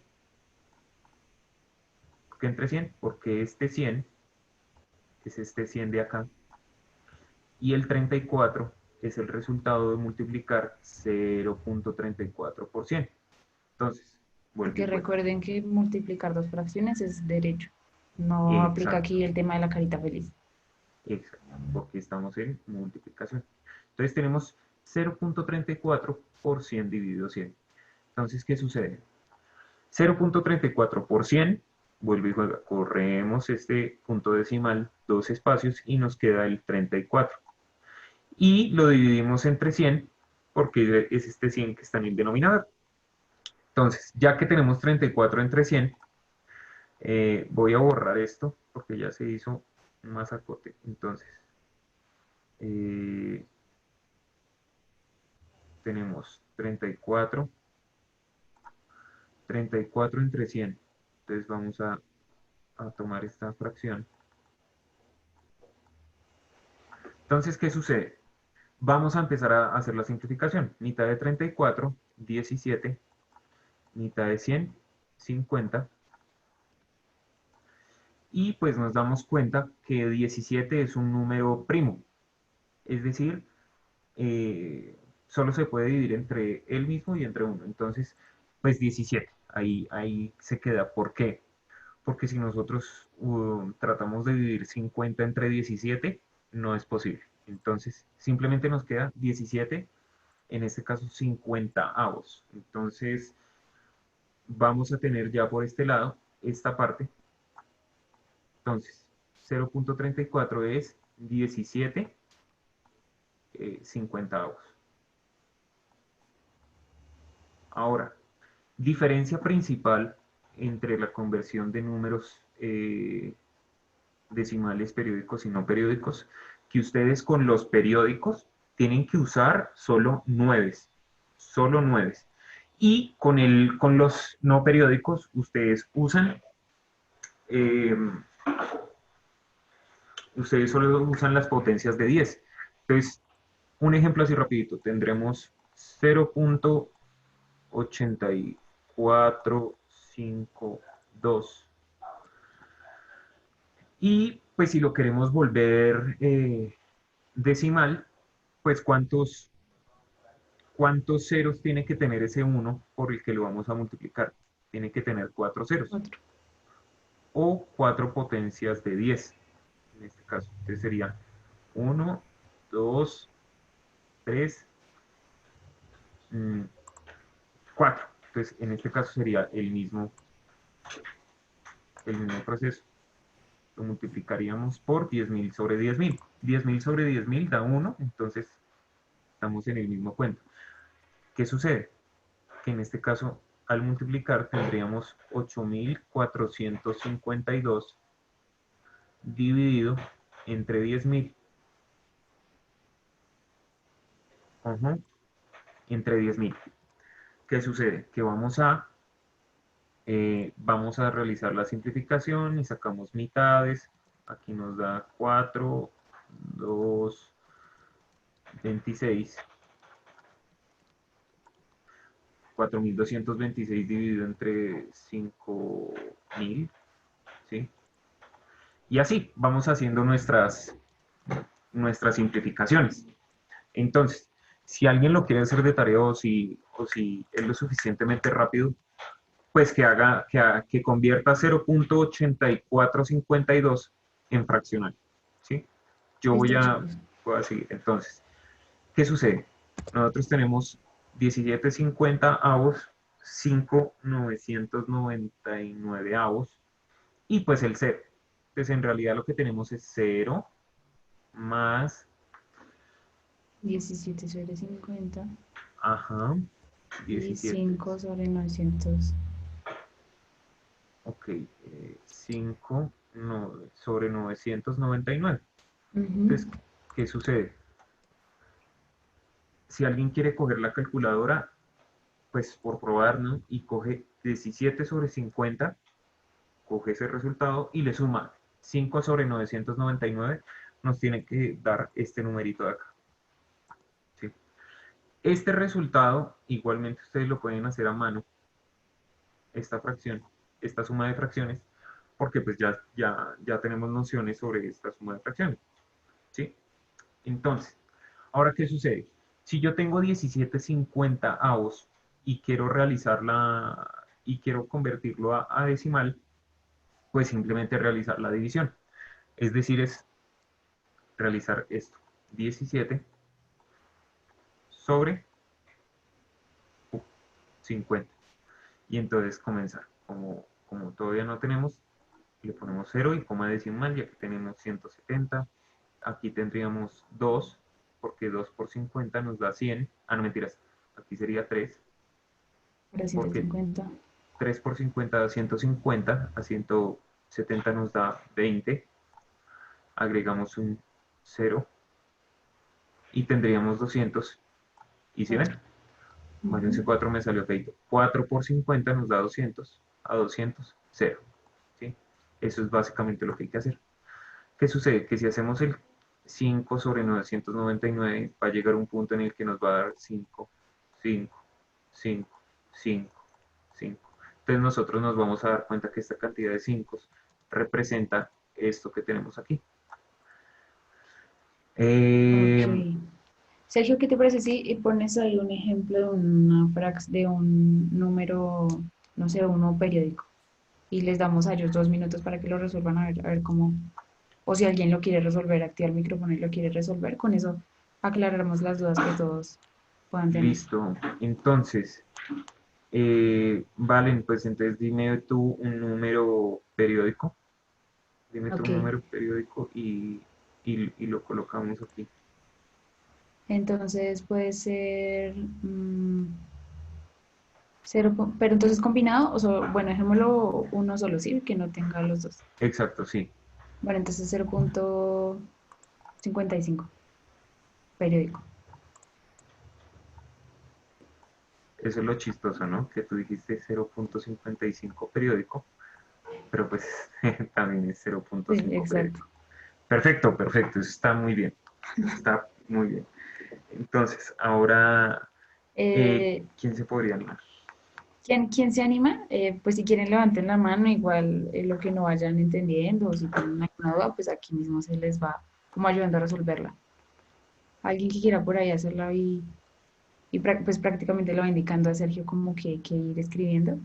¿Por qué entre 100? Porque este 100 es este 100 de acá, y el 34 es el resultado de multiplicar 0.34 por 100. Entonces, vuelvo y Porque juego. recuerden que multiplicar dos fracciones es derecho. No aplica Exacto, aquí el tema de la carita feliz. exacto, porque estamos en multiplicación. Entonces tenemos 0.34 por 100 dividido 100. Entonces, ¿qué sucede? 0.34 por 100, vuelvo y juega, corremos este punto decimal, dos espacios, y nos queda el 34. Y lo dividimos entre 100 porque es este 100 que está en el denominador. Entonces, ya que tenemos 34 entre 100, voy a borrar esto porque ya se hizo más acote. Entonces, eh, tenemos 34 entre 100. Entonces vamos a tomar esta fracción. Entonces, ¿qué sucede? Vamos a empezar a hacer la simplificación. Mitad de 34, 17. Mitad de 100, 50. y pues nos damos cuenta que 17 es un número primo, es decir, solo se puede dividir entre él mismo y entre uno. Entonces, pues 17, ahí se queda. ¿Por qué? Porque si nosotros tratamos de dividir 50 entre 17, no es posible. Entonces, simplemente nos queda 17, en este caso 50 avos. Entonces, vamos a tener ya por este lado esta parte. Entonces, 0.34 es 17 50avos. Ahora, diferencia principal entre la conversión de números decimales periódicos y no periódicos, que ustedes con los periódicos tienen que usar solo nueves, solo nueves. Y con los no periódicos ustedes eh, ustedes solo usan las potencias de 10. Entonces, un ejemplo así rapidito, tendremos 0.8452. Y pues si lo queremos volver decimal, pues ¿cuántos ceros tiene que tener ese 1 por el que lo vamos a multiplicar? Tiene que tener 4 ceros. 4. O 4 potencias de 10, en este caso. Entonces sería 1, 2, 3, 4. Entonces en este caso sería el mismo proceso. Lo multiplicaríamos por 10.000 sobre 10.000. 10.000 sobre 10.000 da 1, entonces estamos en el mismo cuento. ¿Qué sucede? Que en este caso, al multiplicar, tendríamos 8.452 dividido entre 10.000. Entre 10.000. ¿Qué sucede? Que vamos a realizar la simplificación y sacamos mitades. Aquí nos da 4, 2, 26. 4.226 dividido entre 5.000, ¿sí? Y así vamos haciendo nuestras simplificaciones. Entonces, si alguien lo quiere hacer de tarea o si es lo suficientemente rápido, pues que convierta 0.8452 en fraccional, ¿sí? Yo Listo, chicos. voy a seguir. Entonces, ¿qué sucede? Nosotros tenemos 17,50 avos, 5,999 avos y pues el 0. Entonces en realidad lo que tenemos es 0 más, 17 sobre 50 ajá, y 17, 5 sobre 900. ok, 5 sobre 999. Ujú. Entonces, ¿qué sucede? Si alguien quiere coger la calculadora, pues por probar, ¿no? Y coge 17 sobre 50, coge ese resultado y le suma 5 sobre 999, nos tiene que dar este numerito de acá, ¿sí? Este resultado, igualmente ustedes lo pueden hacer a mano, esta fracción, esta suma de fracciones, porque pues ya tenemos nociones sobre esta suma de fracciones, ¿sí? Entonces, ahora, ¿qué sucede? Si yo tengo 17,50 avos y quiero y quiero convertirlo a decimal, pues simplemente realizar la división. Es decir, es realizar esto. 17 sobre 50. Y entonces comenzar. Como todavía no tenemos, le ponemos 0 y coma decimal, y aquí tenemos 170. Aquí tendríamos 2, porque 2 por 50 nos da 100. Ah, no, mentiras. Aquí sería 3, Ahora porque 150. 3 por 50 da 150, a 170 nos da 20. Agregamos un 0 y tendríamos 200. ¿Y si 4. ven? Más ese 4 me salió feito. 4 por 50 nos da 200. A 200, 0. ¿Sí? Eso es básicamente lo que hay que hacer. ¿Qué sucede? Que si hacemos el 5 sobre 999, va a llegar un punto en el que nos va a dar 5, 5, 5, 5, 5. Entonces nosotros nos vamos a dar cuenta que esta cantidad de 5 representa esto que tenemos aquí. Ok. Sergio, ¿qué te parece si pones ahí un ejemplo de de un número, no sé, uno periódico? Y les damos a ellos 2 minutos para que lo resuelvan a ver cómo, o si alguien lo quiere resolver, activa el micrófono y lo quiere resolver, con eso aclararemos las dudas que todos puedan tener. Listo. Entonces, Valen, pues entonces dime tú un número periódico. Dime tú Ok, un número periódico y lo colocamos aquí. entonces puede ser pero entonces combinado, o bueno, dejémoslo uno solo, ¿sí? Que no tenga los dos. Exacto, sí. Bueno, entonces 0,55 periódico. Eso es lo chistoso, ¿no? Que tú dijiste 0,55 periódico, pero pues también es Sí, 0,5 exacto. periódico. Perfecto, perfecto, eso está muy bien. Eso está muy bien. Entonces, ahora, Eh, ¿quién se podría animar? ¿quién se anima? Pues si quieren levanten la mano, igual lo que no vayan entendiendo o si tienen alguna duda, pues aquí mismo se les va como ayudando a resolverla. Alguien que quiera por ahí hacerla y pues prácticamente lo va indicando a Sergio como que ir escribiendo.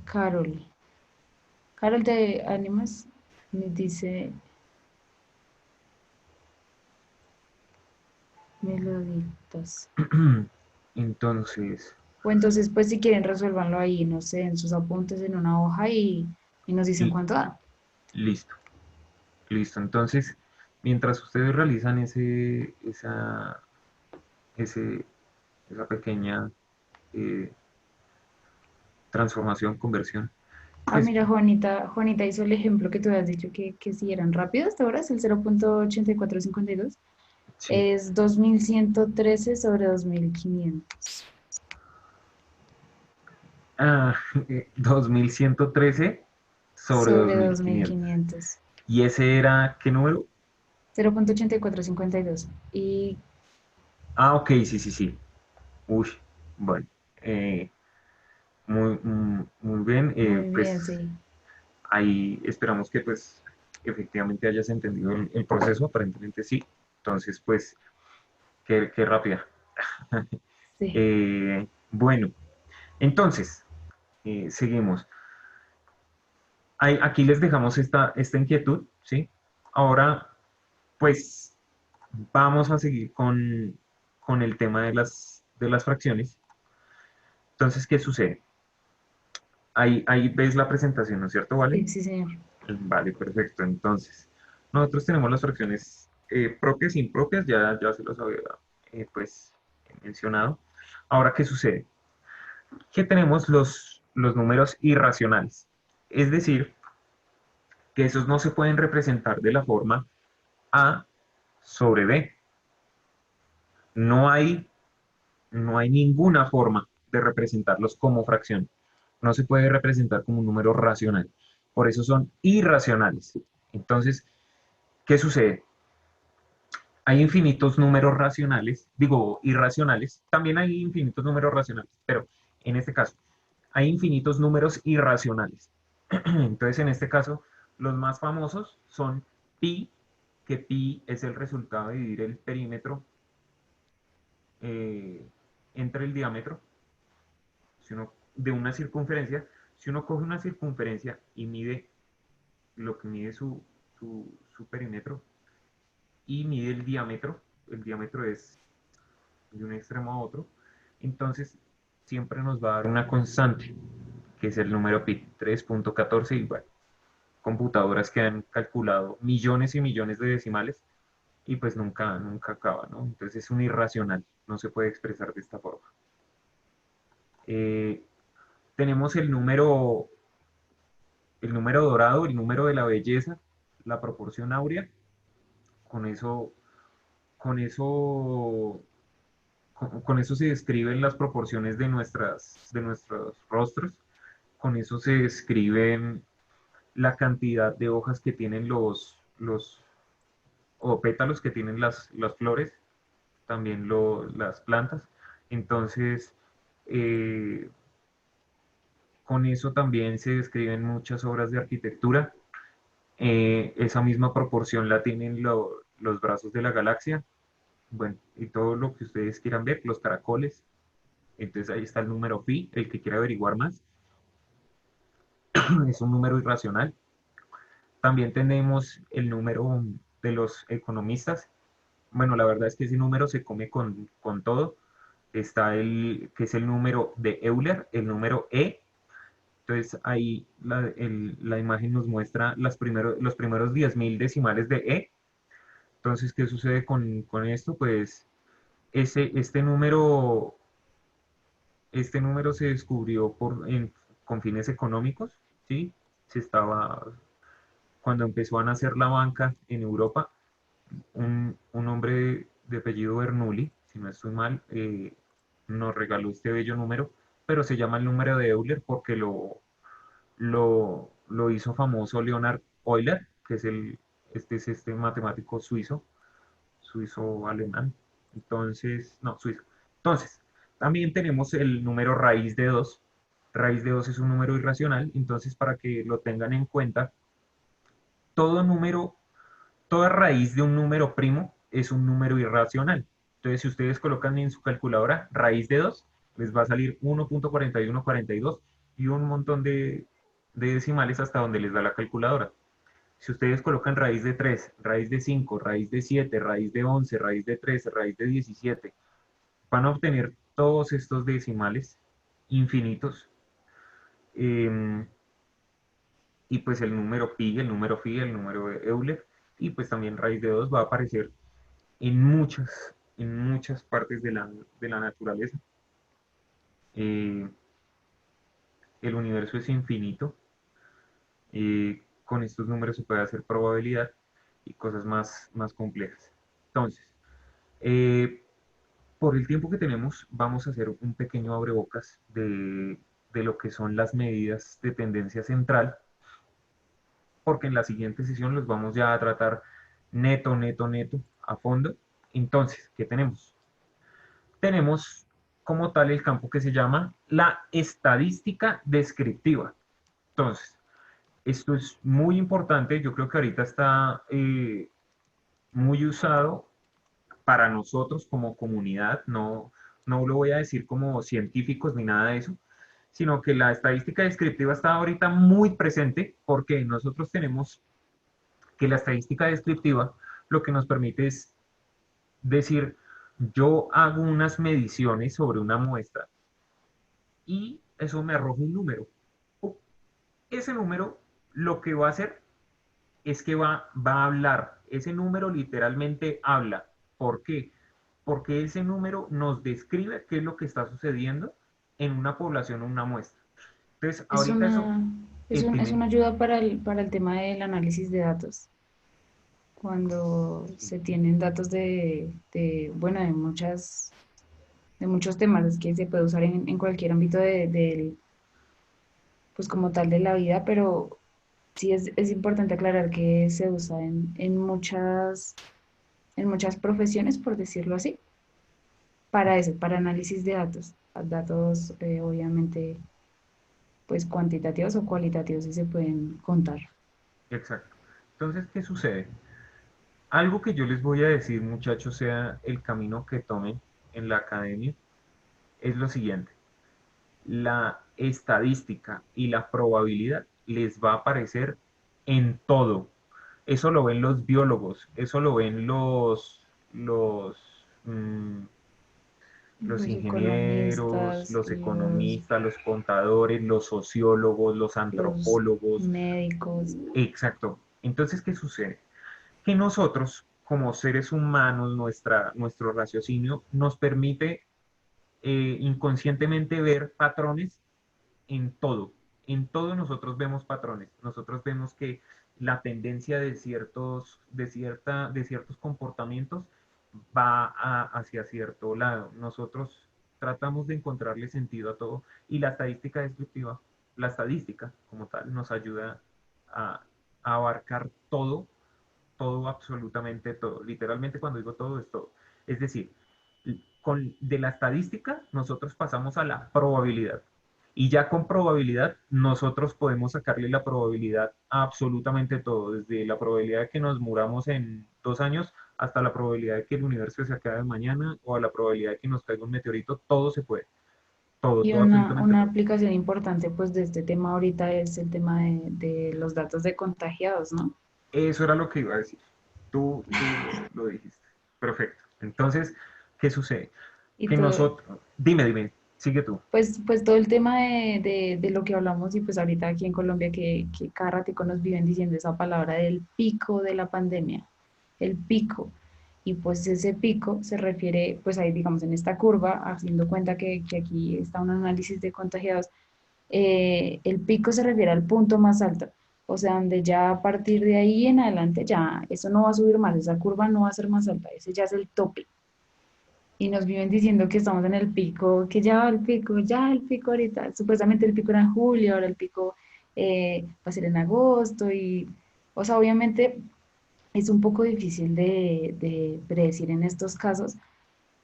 Carol. Carol, ¿te animas? Me dice meloditas. Entonces, O entonces, pues si quieren, resuélvanlo ahí, no sé, en sus apuntes, en una hoja y nos dicen li- cuánto da. listo, listo. Entonces, mientras ustedes realizan ese, esa pequeña eh, transformación, conversión, Ah, pues mira, Juanita hizo el ejemplo que tú habías dicho que si eran rápidos, ahora es el 0,8452. sí. Es 2113 sobre 2500 Ah, 2113 sobre sobre 2500. 2500. ¿Y ese era qué número? 0,8452. Y Ah, ok, sí, sí, sí. Uy, bueno. eh, muy bien. muy bien, Pues sí. ahí esperamos que pues efectivamente hayas entendido el proceso. Aparentemente sí. Entonces, pues, qué rápida. Sí. Bueno, entonces, seguimos. Aquí les dejamos esta inquietud, ¿sí? Ahora, pues, vamos a seguir con el tema de las fracciones. Entonces, ¿qué sucede? Ahí ves la presentación, ¿no es cierto, Vale? Sí, sí, señor. Vale, perfecto. Entonces, nosotros tenemos las fracciones propias e impropias, ya se los había pues mencionado. Ahora, ¿qué sucede? Que tenemos los números irracionales. Es decir, que esos no se pueden representar de la forma A sobre B. No hay, no hay ninguna forma de representarlos como fracción. No se puede representar como un número racional. Por eso son irracionales. Entonces, ¿qué sucede? Hay infinitos números racionales, digo irracionales, también hay infinitos números racionales, pero en este caso hay infinitos números irracionales. Entonces, en este caso, los más famosos son pi, que pi es el resultado de dividir el perímetro eh, entre el diámetro de una circunferencia. Si uno coge una circunferencia y mide lo que mide su perímetro y mide el diámetro es de un extremo a otro, entonces siempre nos va a dar una constante, que es el número pi, 3,14 igual. Computadoras que han calculado millones y millones de decimales y pues nunca acaba, ¿no? Entonces es un irracional, no se puede expresar de esta forma. Eh, tenemos el número dorado, el número de la belleza, la proporción áurea, con eso, con eso, con eso se describen las proporciones de nuestros rostros, con eso se describen la cantidad de hojas que tienen o pétalos que tienen las flores, también las plantas. Entonces, eh, con eso también se describen muchas obras de arquitectura. Esa misma proporción la tienen los brazos de la galaxia. Bueno, y todo lo que ustedes quieran ver, los caracoles. Entonces ahí está el número pi, el que quiera averiguar más. Es un número irracional. También tenemos el número de los economistas. Bueno, la verdad es que ese número se come con todo. Está que es el número de Euler, el número E. Entonces ahí la imagen nos muestra los primeros 10.000 decimales de E. Entonces, ¿qué sucede con esto? Pues este número se descubrió con fines económicos, ¿sí? Cuando empezó a nacer la banca en Europa, un hombre de apellido Bernoulli, si no estoy mal, nos regaló este bello número, pero se llama el número de Euler porque lo hizo famoso Leonhard Euler, que es este matemático suizo-alemán. Entonces, no, suizo. Entonces, también tenemos el número raíz de 2. Raíz de 2 es un número irracional, entonces para que lo tengan en cuenta, todo número, toda raíz de un número primo es un número irracional. Entonces, si ustedes colocan en su calculadora raíz de 2, les va a salir 1.4142 y un montón de decimales hasta donde les da la calculadora. Si ustedes colocan raíz de 3, raíz de 5, raíz de 7, raíz de 11, raíz de 13, raíz de 17, van a obtener todos estos decimales infinitos. eh, y pues el número pi, el número phi, el número de Euler, y pues también raíz de 2 va a aparecer en muchas partes de la naturaleza. Eh, el universo es infinito. Con estos números se puede hacer probabilidad y cosas más complejas. Entonces, eh, por el tiempo que tenemos, vamos a hacer un pequeño abrebocas de lo que son las medidas de tendencia central, porque en la siguiente sesión los vamos ya a tratar neto, neto, neto, a fondo. Entonces, ¿qué tenemos? Tenemos como tal el campo que se llama la estadística descriptiva. Entonces, esto es muy importante, yo creo que ahorita está muy usado para nosotros como comunidad, no lo voy a decir como científicos ni nada de eso, sino que la estadística descriptiva está ahorita muy presente porque nosotros tenemos que la estadística descriptiva lo que nos permite es decir, yo hago unas mediciones sobre una muestra y eso me arroja un número. Ese número lo que va a hacer es que va a hablar. Ese número literalmente habla. ¿Por qué? Porque ese número nos describe qué es lo que está sucediendo en una población o una muestra. Entonces, Es ahorita eso, una, es una ayuda para el tema del análisis de datos. Cuando se tienen datos bueno, de muchos temas que se puede usar en cualquier ámbito pues como tal de la vida, pero sí es importante aclarar que se usa en muchas profesiones, por decirlo así, para eso, para análisis de datos. Datos, obviamente, pues cuantitativos o cualitativos, si se pueden contar. exacto. Entonces, ¿qué sucede? Algo que yo les voy a decir, muchachos, sea el camino que tomen en la academia, es lo siguiente. La estadística y la probabilidad les va a aparecer en todo. Eso lo ven los biólogos, eso lo ven los, mm, los Los ingenieros, economistas, los economistas, los contadores, los sociólogos, los los antropólogos. médicos. Exacto. Entonces, ¿qué sucede? Que nosotros, como seres humanos, nuestro raciocinio nos permite inconscientemente ver patrones en todo. En todo nosotros vemos patrones. Nosotros vemos que la tendencia de ciertos comportamientos va hacia cierto lado. Nosotros tratamos de encontrarle sentido a todo y la estadística descriptiva, la estadística como tal, nos ayuda a, a abarcar todo, todo, absolutamente todo. Literalmente cuando digo todo es todo. Es decir, de la estadística nosotros pasamos a la probabilidad. Y ya con probabilidad, nosotros podemos sacarle la probabilidad a absolutamente todo, desde la probabilidad de que nos muramos en 2 años hasta la probabilidad de que el universo se acabe mañana o a la probabilidad de que nos caiga un meteorito, todo se puede. Todo, Y todo, absolutamente una todo. aplicación importante pues de este tema ahorita es el tema de los datos de contagiados, ¿no? Eso era lo que iba a decir. Tú lo dijiste. Perfecto. Entonces, ¿qué sucede? Y Que todo, nosotros, dime, sigue tú. pues todo el tema de lo que hablamos y pues ahorita aquí en Colombia que cada ratico nos viven diciendo esa palabra del pico de la pandemia, el pico. Y pues ese pico se refiere, pues ahí digamos en esta curva, haciendo cuenta que aquí está un análisis de contagiados, el pico se refiere al punto más alto, o sea, donde ya a partir de ahí en adelante ya eso no va a subir más, esa curva no va a ser más alta, ese ya es el tope. Y nos viven diciendo que estamos en el pico, que ya va el pico, ya el pico ahorita. Supuestamente el pico era en julio, ahora el pico va a ser en agosto y, o sea, obviamente es un poco difícil de predecir en estos casos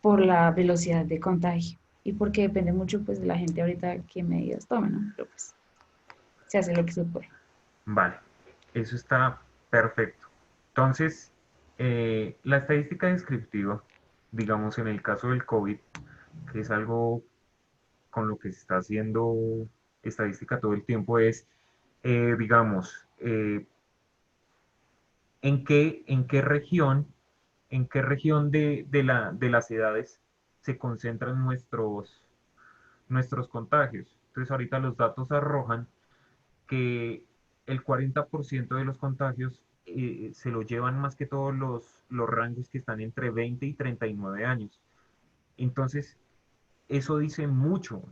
por la velocidad de contagio y porque depende mucho pues de la gente ahorita qué medidas tomen, ¿no? Pero pues se hace lo que se puede. Vale, eso está perfecto. Entonces, la estadística descriptiva, digamos en el caso del COVID, que es algo con lo que se está haciendo estadística todo el tiempo, es, digamos, en qué región de las edades se concentran nuestros contagios. Entonces, ahorita los datos arrojan que el 40% de los contagios se lo llevan más que todos los rangos que están entre 20 y 39 años. Entonces, eso dice mucho,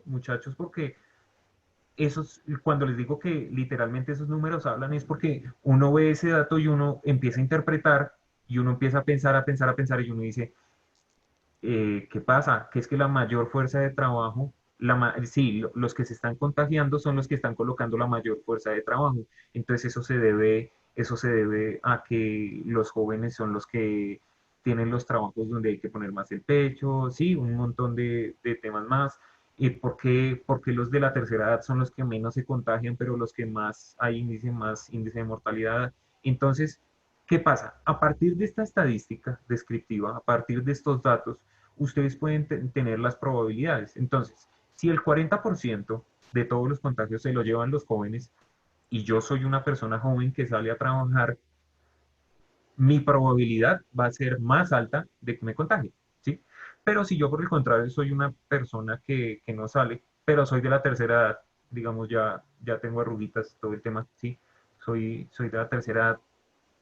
muchachos, porque cuando les digo que literalmente esos números hablan, es porque uno ve ese dato y uno empieza a interpretar y uno empieza a pensar, a pensar y uno dice, ¿qué pasa? Que es que la mayor fuerza de trabajo, sí, los que se están contagiando son los que están colocando la mayor fuerza de trabajo. Entonces eso se debe a que los jóvenes son los que tienen los trabajos donde hay que poner más el pecho, sí, un montón de temas más. ¿Y por qué los de la tercera edad son los que menos se contagian, pero los que más índice de mortalidad? Entonces, ¿qué pasa? A partir de esta estadística descriptiva, a partir de estos datos, ustedes pueden tener las probabilidades. Entonces, si el 40% de todos los contagios se lo llevan los jóvenes y yo soy una persona joven que sale a trabajar, mi probabilidad va a ser más alta de que me contagie, ¿sí? Pero si yo por el contrario soy una persona que no sale, pero soy de la tercera edad, digamos ya tengo arruguitas, todo el tema, ¿sí? Soy de la tercera edad,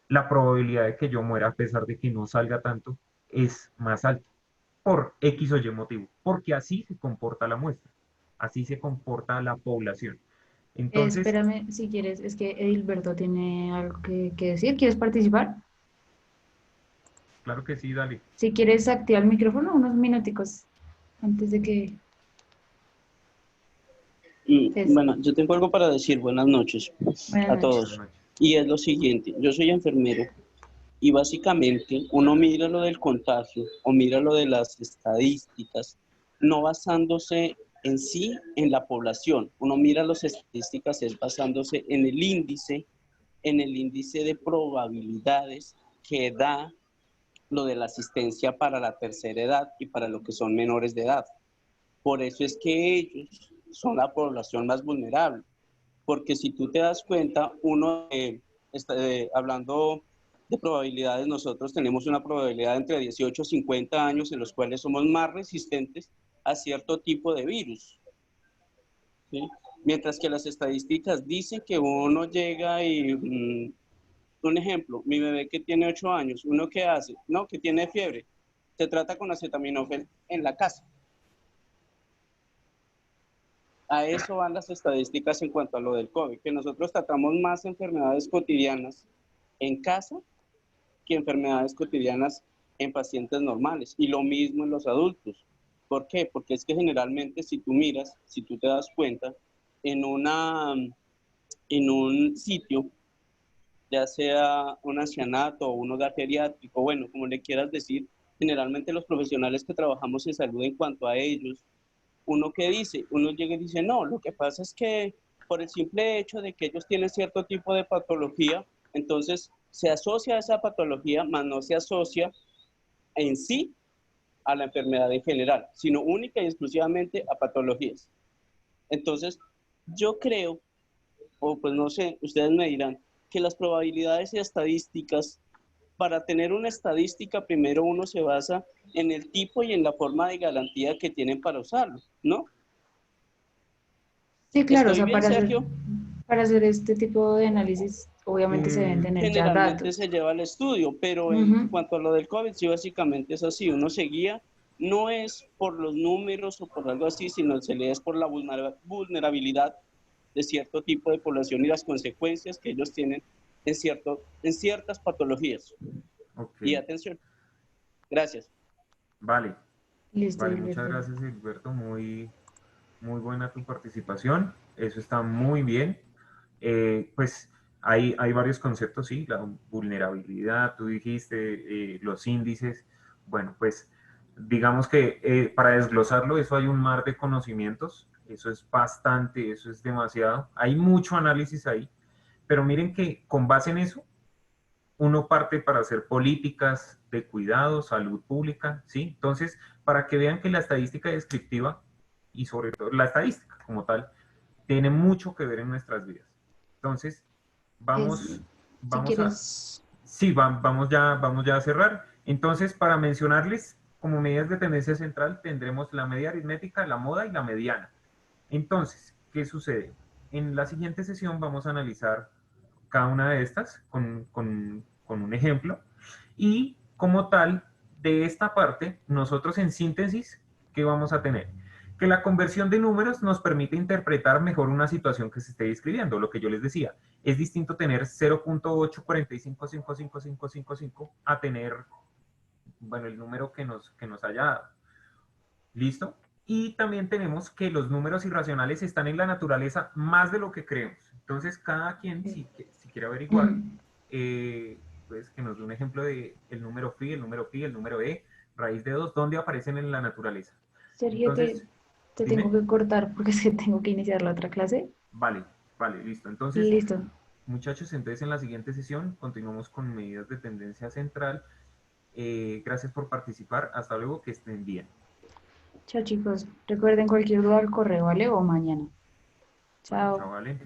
la probabilidad de que yo muera a pesar de que no salga tanto es más alta por X o Y motivo, porque así se comporta la muestra, así se comporta la población. Entonces, Espérame si quieres, es que Edilberto tiene algo que decir. ¿Quieres participar? claro que sí, dale. Si quieres, activa el micrófono unos minuticos antes de que Bueno, yo tengo algo para decir. Buenas noches buenas a Buenas noches. todos. noches. Y es lo siguiente, yo soy enfermero y básicamente uno mira lo del contagio o mira lo de las estadísticas, no basándose en sí en la población. Uno mira las estadísticas es basándose en el índice de probabilidades que da lo de la asistencia para la tercera edad y para lo que son menores de edad. Por eso es que ellos son la población más vulnerable. Porque si tú te das cuenta, hablando de probabilidades, nosotros tenemos una probabilidad entre 18 y 50 años en los cuales somos más resistentes a cierto tipo de virus, ¿sí? Mientras que las estadísticas dicen que uno llega y, un ejemplo, mi bebé que tiene 8 años, ¿uno qué hace? No, que tiene fiebre, se trata con acetaminofén en la casa. A eso van las estadísticas en cuanto a lo del COVID, que nosotros tratamos más enfermedades cotidianas en casa que enfermedades cotidianas en pacientes normales. Y lo mismo en los adultos. ¿Por qué? Porque es que generalmente si tú miras, si tú te das cuenta, en, en un sitio, ya sea un ancianato o un hogar geriátrico, bueno, como le quieras decir, generalmente los profesionales que trabajamos en salud en cuanto a ellos, ¿uno qué dice? Uno llega y dice, no, lo que pasa es que por el simple hecho de que ellos tienen cierto tipo de patología, entonces se asocia a esa patología, mas no se asocia en sí a la enfermedad en general, sino única y exclusivamente a patologías. Entonces, yo creo, o pues no sé, ustedes me dirán, que las probabilidades y estadísticas, para tener una estadística, primero uno se basa en el tipo y en la forma de garantía que tienen para usarlo, ¿no? Sí, claro, o ¿Estoy sea, bien, Sergio? para hacer este tipo de análisis, obviamente se deben tener ya Generalmente datos. se lleva al estudio, pero en Ujú. cuanto a lo del COVID, sí, básicamente es así, uno se guía, no es por los números o por algo así, sino se le es por la vulnerabilidad de cierto tipo de población y las consecuencias que ellos tienen en ciertas patologías. Ok, Y atención, gracias. vale, Listo, vale, muchas Gilberto. gracias, Gilberto, muy buena tu participación, eso está muy bien. Pues hay varios conceptos, sí, la vulnerabilidad, tú dijiste, los índices, bueno, pues digamos que para desglosarlo, eso hay un mar de conocimientos, eso es bastante, eso es demasiado, hay mucho análisis ahí, pero miren que con base en eso, uno parte para hacer políticas de cuidado, salud pública, ¿sí? Entonces, para que vean que la estadística descriptiva y sobre todo la estadística como tal, tiene mucho que ver en nuestras vidas. Entonces, Es, si vamos a, quieres, sí, vamos ya a cerrar. Entonces, para mencionarles, como medidas de tendencia central, tendremos la media aritmética, la moda y la mediana. Entonces, ¿qué sucede? En la siguiente sesión vamos a analizar cada una de estas con un ejemplo y como tal, de esta parte, nosotros en síntesis, ¿qué vamos a tener? Que la conversión de números nos permite interpretar mejor una situación que se esté describiendo, lo que yo les decía. Es distinto tener 0.8455555 a tener, bueno, el número que nos haya dado. ¿Listo? Y también tenemos que los números irracionales están en la naturaleza más de lo que creemos. Entonces, cada quien, si quiere averiguar, pues que nos dé un ejemplo de el número phi, el número pi, el número e, raíz de 2, ¿dónde aparecen en la naturaleza? Sergio, Entonces, te tengo dime. que cortar porque es que tengo que iniciar la otra clase. Vale, vale, listo. Entonces, Listo. muchachos, entonces en la siguiente sesión continuamos con medidas de tendencia central. Gracias por participar. Hasta luego, que estén bien. Chao, chicos. Recuerden cualquier duda al correo, ¿vale? O mañana. Bueno, Chao. chao, vale.